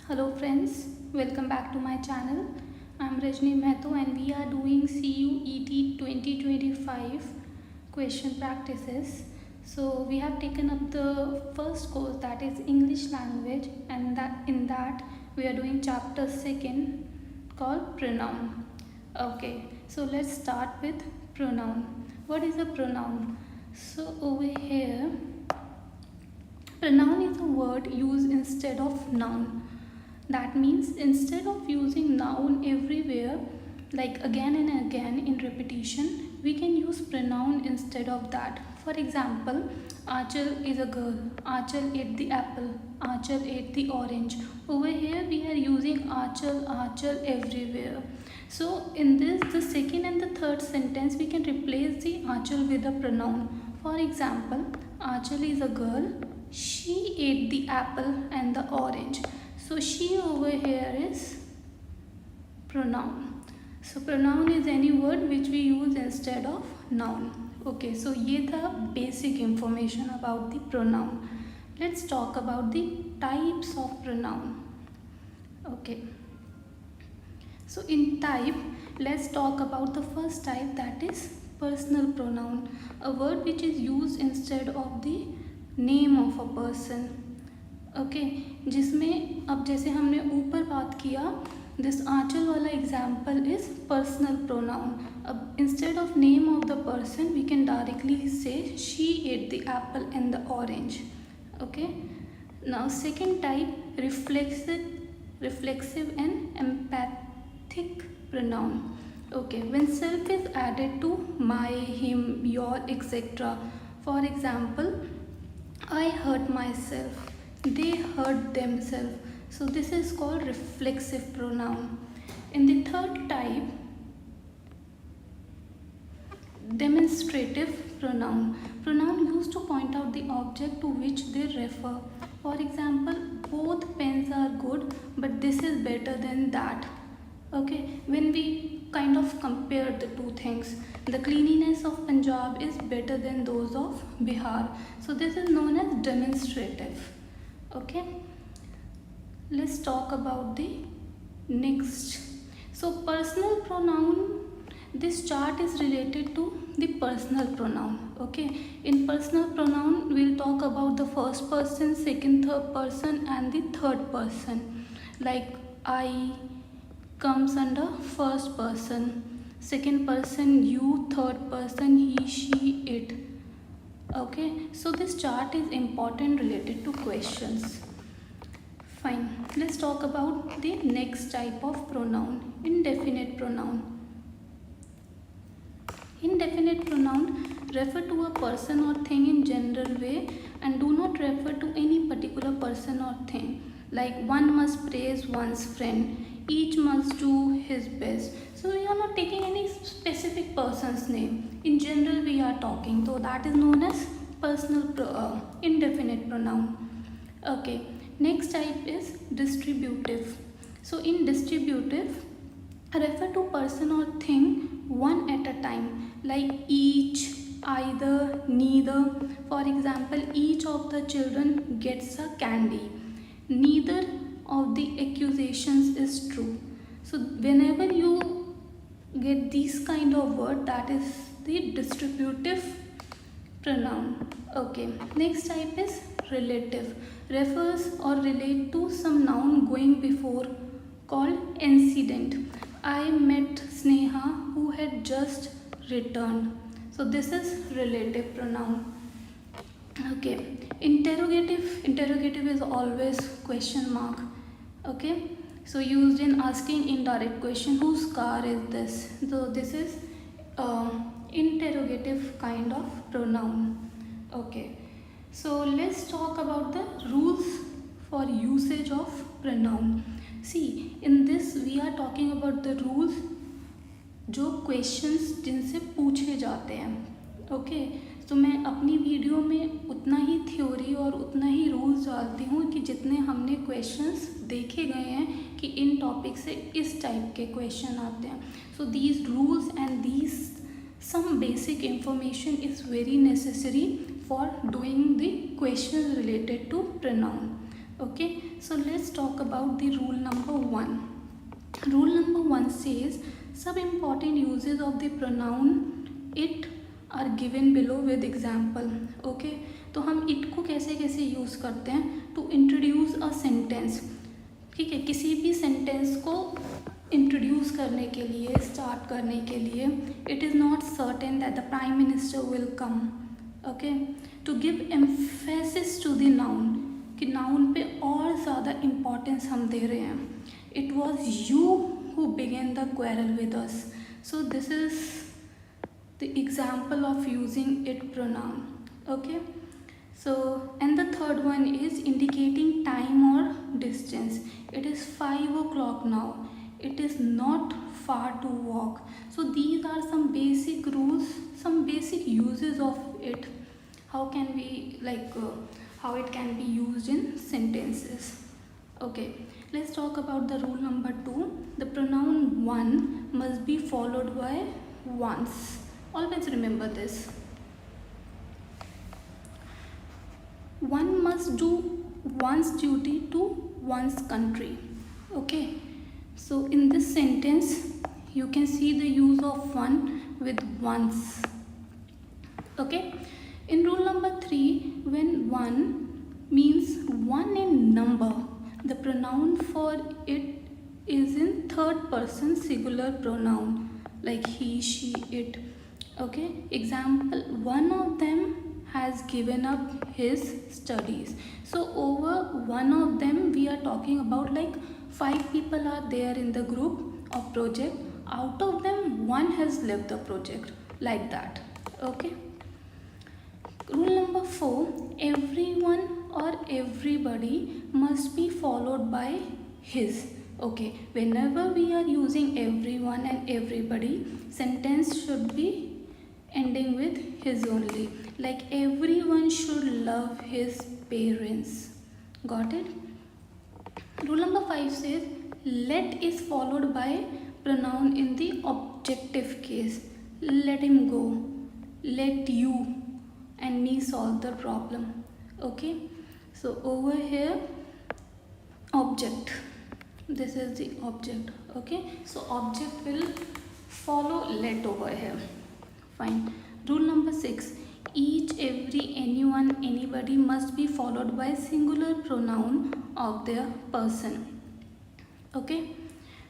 Hello friends, welcome back to my channel. I'm Rajni Mehto and we are doing CUET 2025 question practices. So we have taken up the first course, that is English language, and in that we are doing chapter 2 called pronoun. Okay, so let's start with pronoun. What is a pronoun? So over here, pronoun is a word used instead of noun. That means instead of using noun everywhere, like again and again in repetition, we can use pronoun instead of that. For example, Achal is a girl. Achal ate the apple. Achal ate the orange. Over here we are using Achal everywhere. So in this, the second and the third sentence, we can replace the Achal with a pronoun. For example, Achal is a girl. She ate the apple and the orange. So she over here is pronoun. So pronoun is any word which we use instead of noun. Okay, so ये था basic information about the pronoun. Let's talk about the types of pronoun. Okay. So in type, let's talk about the first type, that is personal pronoun. A word which is used instead of the name of a person. Okay जिसमें अब जैसे हमने ऊपर बात किया, this Anchal वाला example is personal pronoun. अब instead of name of the person we can directly say she ate the apple and the orange. Okay, now second type, reflexive and emphatic pronoun. Okay, when self is added to my, him, your, etc. For example, I hurt myself, they hurt themselves. So this is called reflexive pronoun. In the third type, demonstrative pronoun. Pronoun used to point out the object to which they refer. For example, both pens are good, but this is better than that. Okay, when we kind of compare the two things, the cleanliness of Punjab is better than those of Bihar. So this is known as demonstrative. Okay, let's talk about the next. So personal pronoun, this chart is related to the personal pronoun. Okay, in personal pronoun we'll talk about the first person, second, third person and the third person. Like I comes under first person, second person you, third person he, she, it. Okay, so this chart is important related to questions. Fine, let's talk about the next type of pronoun, indefinite pronoun. Indefinite pronoun refer to a person or thing in general way and do not refer to any particular person or thing. Like one must praise one's friend, each must do his best. So we are not taking any specific person's name. In general we are talking. So that is known as personal indefinite pronoun. Okay, next type is distributive. So in distributive, refer to person or thing one at a time, like each, either, neither. For example, each of the children gets a candy. Neither of the accusations is true. So whenever you get these kind of word, that is the distributive pronoun. Okay, next type is relative. Refers or relate to some noun going before, called antecedent. I met Sneha who had just returned. So this is relative pronoun. Okay, interrogative is always question mark. Okay, so used in asking indirect question, whose car is this? So this is interrogative kind of pronoun. Okay, so let's talk about the rules for usage of pronoun. See, in this we are talking about the rules जो questions जिनसे पूछे जाते हैं. Okay, तो मैं अपनी video में उतना ही थ्योरी और उतना ही रूल्स डालती हूँ कि जितने हमने क्वेश्चंस देखे गए हैं कि इन टॉपिक से इस टाइप के क्वेश्चन आते हैं. So these rules and these some basic information is very necessary for doing the questions related to pronoun. Okay, so let's talk about the rule number 1. Rule number 1 says some important uses of the pronoun it are given below with example. Okay, तो हम it को कैसे कैसे use करते हैं to introduce a sentence. ठीक है, किसी भी सेंटेंस को इंट्रोड्यूस करने के लिए, स्टार्ट करने के लिए, it is not certain that the prime minister will come. Okay, to give emphasis to the noun, कि नाउन पे और ज़्यादा इम्पोर्टेंस हम दे रहे हैं. It was you who began the quarrel with us. So this is the example of using it pronoun. Okay, so and the third one is indicating time or distance. It is 5 o'clock now, it is not far to walk. So these are some basic rules, some basic uses of it. How can we how it can be used in sentences. Okay, let's talk about the rule number 2. The pronoun one must be followed by once. Always remember this. One must do one's duty to one's country. Okay, so in this sentence you can see the use of one with once. Okay, in rule number 3, when one means one in number, the pronoun for it is in third person singular pronoun, like he, she, it. Okay, example, one of them has given up his studies. So over one of them we are talking about like 5 people are there in the group of project. Out of them one has left the project, like that. Okay, rule number 4, everyone or everybody must be followed by his. Okay, whenever we are using everyone and everybody, sentence should be ending with his only, like everyone should love his parents. Got it? Rule number 5 says let is followed by pronoun in the objective case. Let him go, let you and me solve the problem. Okay, so over here object, this is the object. Okay, so object will follow let over here. Fine. Rule number 6, each, every, anyone, anybody must be followed by singular pronoun of their person. Okay,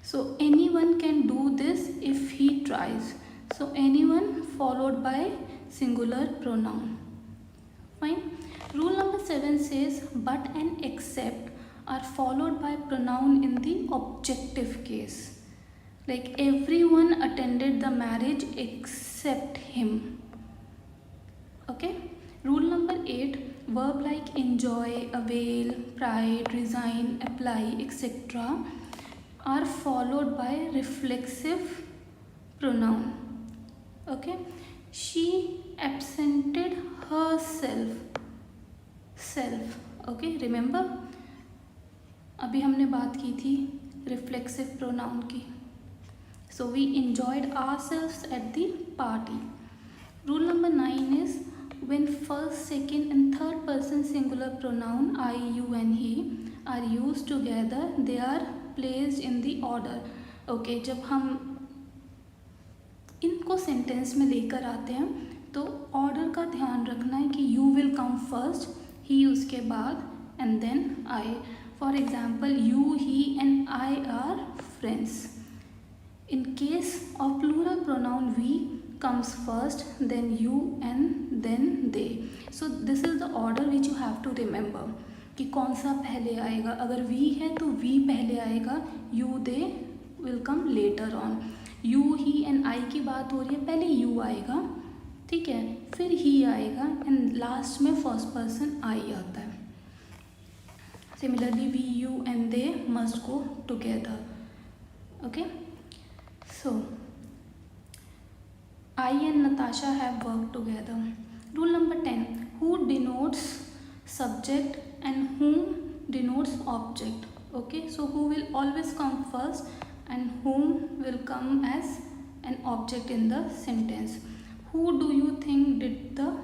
so anyone can do this if he tries. So anyone followed by singular pronoun. Fine. Rule number 7 says but and except are followed by pronoun in the objective case, like everyone attended the marriage except him. Okay, rule number 8, verb like enjoy, avail, pride, resign, apply, etc. are followed by reflexive pronoun. Okay, she absented herself, self. Okay, remember अभी हमने बात की थी reflexive pronoun की. So we enjoyed ourselves at the party. Rule number 9 is when first, second and third person singular pronoun I, you and he are used together, they are placed in the order. Okay, जब हम इनको sentence में लेकर आते हैं तो order का ध्यान रखना है कि you will come first, he उसके बाद and then I. For example, you, he and I are friends. In case of plural pronoun we comes first, then you and then they. So this is the order which you have to remember कि कौन सा पहले आएगा. अगर we है तो we पहले आएगा, you, they will come later on. You, he and I की बात हो रही है, पहले you आएगा, ठीक है, फिर he आएगा and लास्ट में फर्स्ट पर्सन I आता है. Similarly we, you and they must go together. Okay, so I and Natasha have worked together. Rule number 10, who denotes subject and whom denotes object. Okay, so who will always come first and whom will come as an object in the sentence. Who do you think did the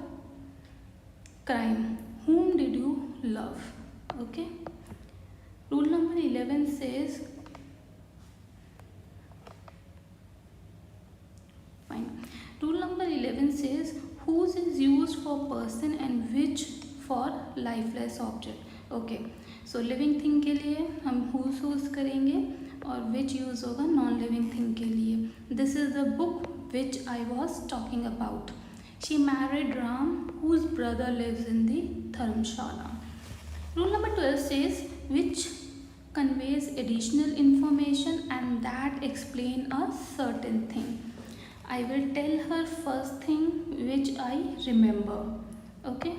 crime? Whom did you love? Okay, says, fine. Rule number 11 says whose is used for person and which for lifeless object. Okay, so living thing के लिए हम whose use करेंगे और which use होगा non living thing के लिए. This is the book which I was talking about. She married Ram, whose brother lives in the Dharamshala. Rule number 12 says which conveys additional information and that explain a certain thing. I will tell her first thing which I remember. Okay,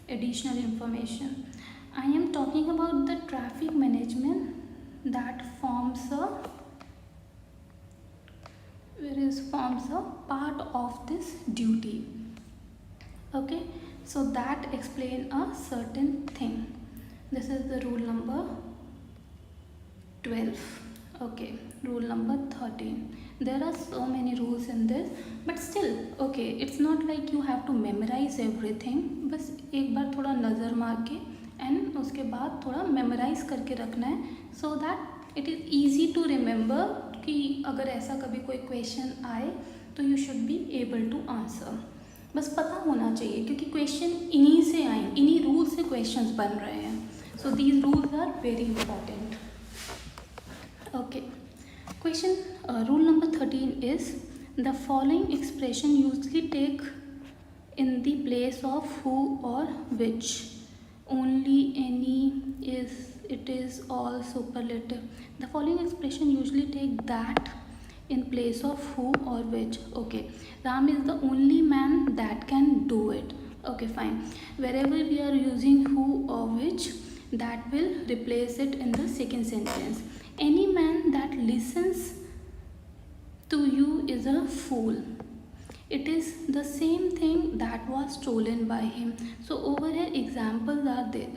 additional information. I am talking about the traffic management that forms a part of this duty. Okay, so that explain a certain thing. This is the rule number 12. Okay, rule number 13. There are so many rules in this, but still okay, it's not like you have to memorize everything. बस एक बार थोड़ा नज़र मार के and उसके बाद थोड़ा memorise करके रखना है, so that it is easy to remember कि अगर ऐसा कभी कोई क्वेश्चन आए तो you should be able to answer. बस पता होना चाहिए क्योंकि क्वेश्चन इन्हीं से आए, इन्हीं रूल से क्वेश्चंस बन रहे हैं. So these rules are very important. Okay, question rule number 13 is the following expression usually take in the place of who or which. Only, any, is, it is, all, superlative. The following expression usually take that in place of who or which. Okay, Ram is the only man that can do it. Okay, fine. Wherever we are using who or which, that will replace it in the second sentence. Any man that listens to you is a fool. It is the same thing that was stolen by him. So over here examples are there.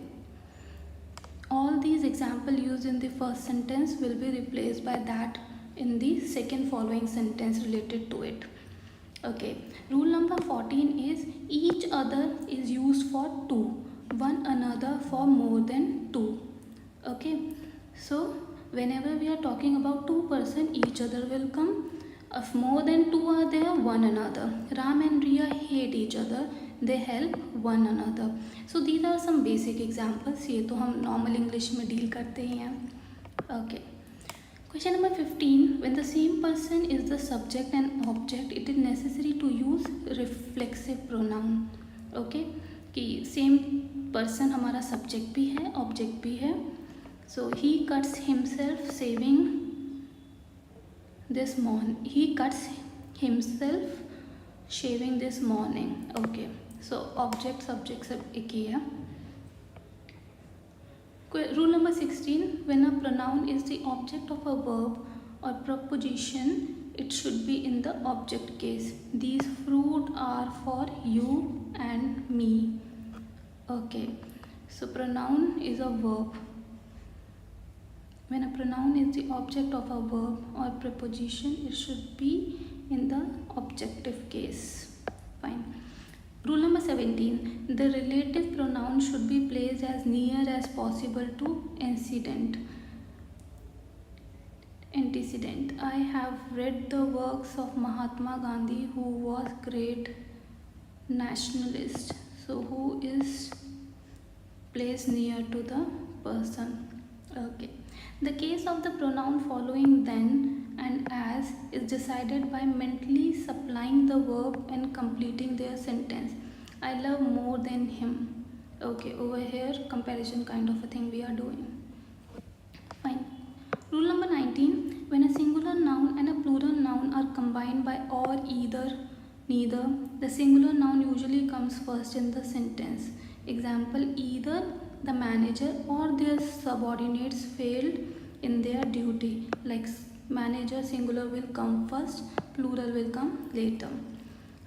All these examples used in the first sentence will be replaced by that in the second following sentence related to it. Okay, rule number 14 is each other is used for two, one another for more than two. Okay, so whenever we are talking about two person, each other will come. If more than two are there, one another. Ram and Riya hate each other, they help one another. So these are some basic examples. ये तो हम normal English में deal करते ही हैं. Okay. Question number 15. When the same person is the subject and object, it is necessary to use reflexive pronoun. Okay. कि same person हमारा subject भी है, object भी है. So he cuts himself saving this morning. He cuts himself shaving this morning. Okay, so object subject सब एक ही है. Rule number 16. When a pronoun is the object of a verb or preposition, it should be in the object case. These fruit are for you and me. Okay, so pronoun is a verb. When a pronoun is the object of a verb or preposition, it should be in the objective case. Fine. Rule number 17. The relative pronoun should be placed as near as possible to antecedent. I have read the works of Mahatma Gandhi, who was great nationalist. So who is placed near to the person. Okay. The case of the pronoun following then and as is decided by mentally supplying the verb and completing their sentence. I love more than him. Okay, over here comparison kind of a thing we are doing. Fine. Rule number 19. When a singular noun and a plural noun are combined by or either neither, the singular noun usually comes first in the sentence. Example, either the manager or their subordinates failed in their duty. Like manager singular will come first, plural will come later.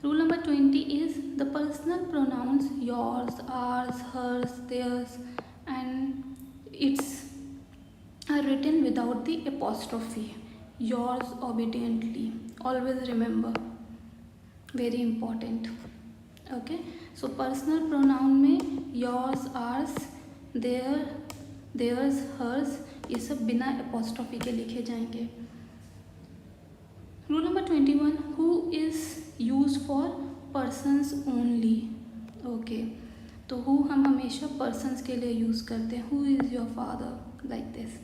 Rule number 20 is the personal pronouns yours, ours, hers, theirs and its are written without the apostrophe. Yours obediently. Always remember. Very important. Okay, so personal pronoun में yours, ours, their, theirs, hers ये सब बिना apostrophe के लिखे जाएंगे। Rule number 21, who is use for persons only. Okay, तो who हम हमेशा पर्सनस के लिए यूज़ करते हैं, who is your father, like this.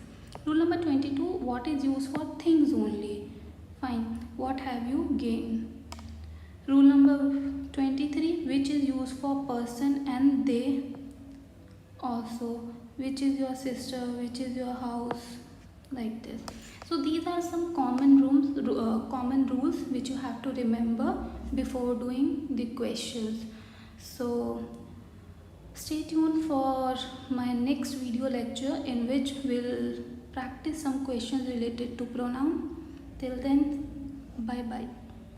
Rule number 22, what is use for things only. Fine, what have you gain. Rule number 23, which is used for person and they also, which is your sister, which is your house, like this. So these are some common rules which you have to remember before doing the questions. So stay tuned for my next video lecture in which we'll practice some questions related to pronoun. Till then, bye bye.